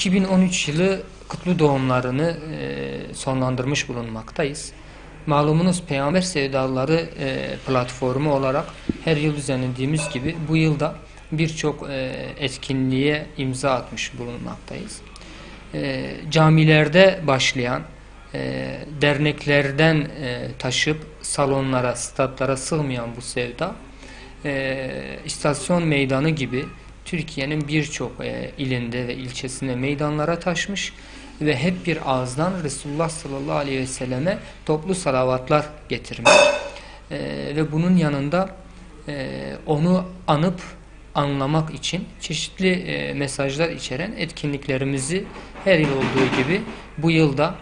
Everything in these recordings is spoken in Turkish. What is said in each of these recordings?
2013 yılı kutlu doğumlarını sonlandırmış bulunmaktayız. Malumunuz Peygamber Sevdaları platformu olarak her yıl düzenlediğimiz gibi bu yılda birçok etkinliğe imza atmış bulunmaktayız. Camilerde başlayan, derneklerden taşıp salonlara, statlara sığmayan bu sevda, istasyon meydanı gibi Türkiye'nin birçok ilinde ve ilçesinde meydanlara taşmış ve hep bir ağızdan Resulullah sallallahu aleyhi ve selleme toplu salavatlar getirmek ve bunun yanında onu anıp anlamak için çeşitli mesajlar içeren etkinliklerimizi her yıl olduğu gibi bu yılda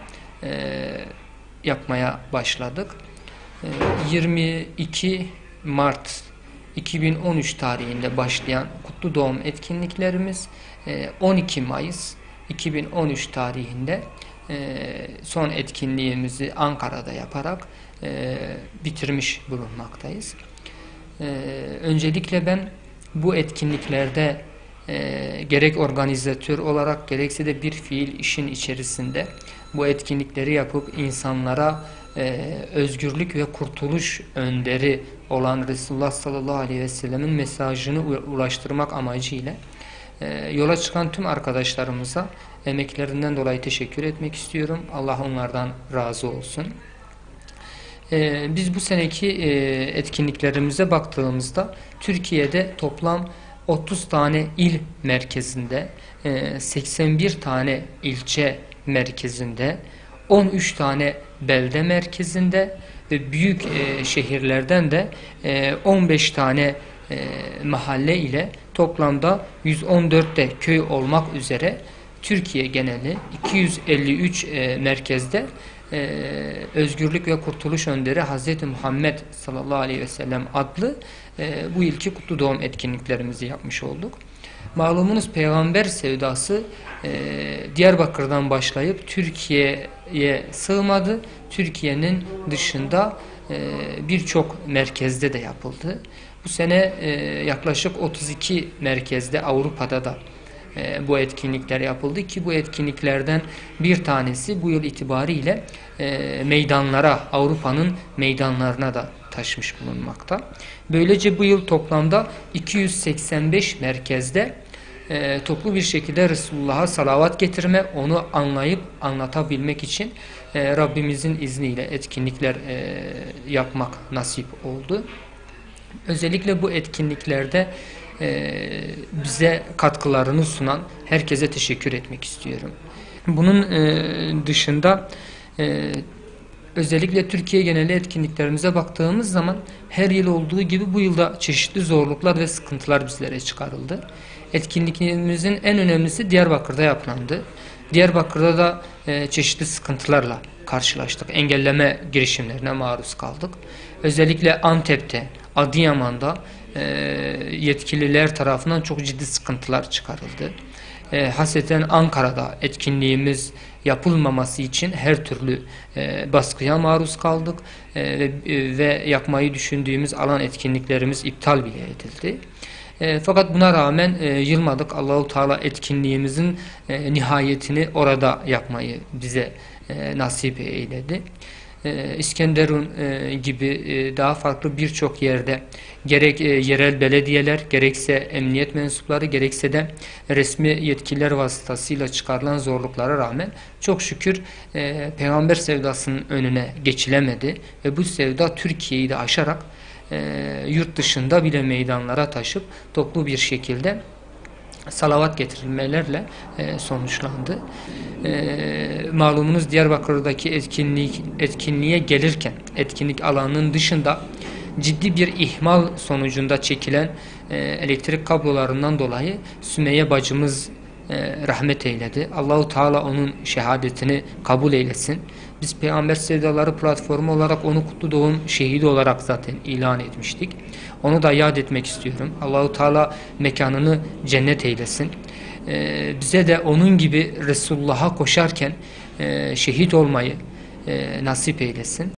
yapmaya başladık. 22 Mart 2013 tarihinde başlayan kutlu doğum etkinliklerimiz 12 Mayıs 2013 tarihinde son etkinliğimizi Ankara'da yaparak bitirmiş bulunmaktayız. Öncelikle ben bu etkinliklerde gerek organizatör olarak gerekse de bir fiil işin içerisinde bu etkinlikleri yapıp insanlara özgürlük ve kurtuluş önderi olan Resulullah sallallahu aleyhi ve sellemin mesajını ulaştırmak amacıyla yola çıkan tüm arkadaşlarımıza emeklerinden dolayı teşekkür etmek istiyorum. Allah onlardan razı olsun. Biz bu seneki etkinliklerimize baktığımızda Türkiye'de toplam 30 tane il merkezinde, 81 tane ilçe merkezinde, 13 tane belde merkezinde ve büyük şehirlerden de 15 tane mahalle ile toplamda 114 de köy olmak üzere Türkiye geneli 253 merkezde Özgürlük ve Kurtuluş Önderi Hz. Muhammed sallallahu aleyhi ve sellem adlı bu ilki kutlu doğum etkinliklerimizi yapmış olduk. Malumunuz Peygamber sevdası Diyarbakır'dan başlayıp Türkiye'ye sığmadı. Türkiye'nin dışında birçok merkezde de yapıldı. Bu sene yaklaşık 32 merkezde Avrupa'da da bu etkinlikler yapıldı ki bu etkinliklerden bir tanesi bu yıl itibariyle meydanlara, Avrupa'nın meydanlarına da taşmış bulunmakta. Böylece bu yıl toplamda 285 merkezde toplu bir şekilde Resulullah'a salavat getirme, onu anlayıp anlatabilmek için Rabbimizin izniyle etkinlikler yapmak nasip oldu. Özellikle bu etkinliklerde bize katkılarını sunan herkese teşekkür etmek istiyorum. Bunun dışında özellikle Türkiye geneli etkinliklerimize baktığımız zaman her yıl olduğu gibi bu yılda çeşitli zorluklar ve sıkıntılar bizlere çıkarıldı. Etkinliklerimizin en önemlisi Diyarbakır'da yapılandı. Diyarbakır'da da çeşitli sıkıntılarla karşılaştık. Engelleme girişimlerine maruz kaldık. Özellikle Antep'te, Adıyaman'da yetkililer tarafından çok ciddi sıkıntılar çıkarıldı. Hasreten Ankara'da etkinliğimiz yapılmaması için her türlü baskıya maruz kaldık ve yapmayı düşündüğümüz alan etkinliklerimiz iptal bile edildi. Fakat buna rağmen yılmadık. Allahu Teala etkinliğimizin nihayetini orada yapmayı bize nasip eyledi. İskenderun gibi daha farklı birçok yerde gerek yerel belediyeler, gerekse emniyet mensupları, gerekse de resmi yetkililer vasıtasıyla çıkarılan zorluklara rağmen çok şükür Peygamber sevdasının önüne geçilemedi ve bu sevda Türkiye'yi de aşarak yurt dışında bile meydanlara taşıp toplu bir şekilde salavat getirilmelerle sonuçlandı. Malumunuz Diyarbakır'daki etkinliğe gelirken etkinlik alanının dışında ciddi bir ihmal sonucunda çekilen elektrik kablolarından dolayı Sümeyye bacımız rahmet eyledi. Allahu Teala onun şehadetini kabul eylesin. Biz Peygamber Sevdaları platformu olarak onu kutlu doğum şehidi olarak zaten ilan etmiştik. Onu da yad etmek istiyorum. Allahu Teala mekanını cennet eylesin. Bize de onun gibi Resulullah'a koşarken şehit olmayı nasip eylesin.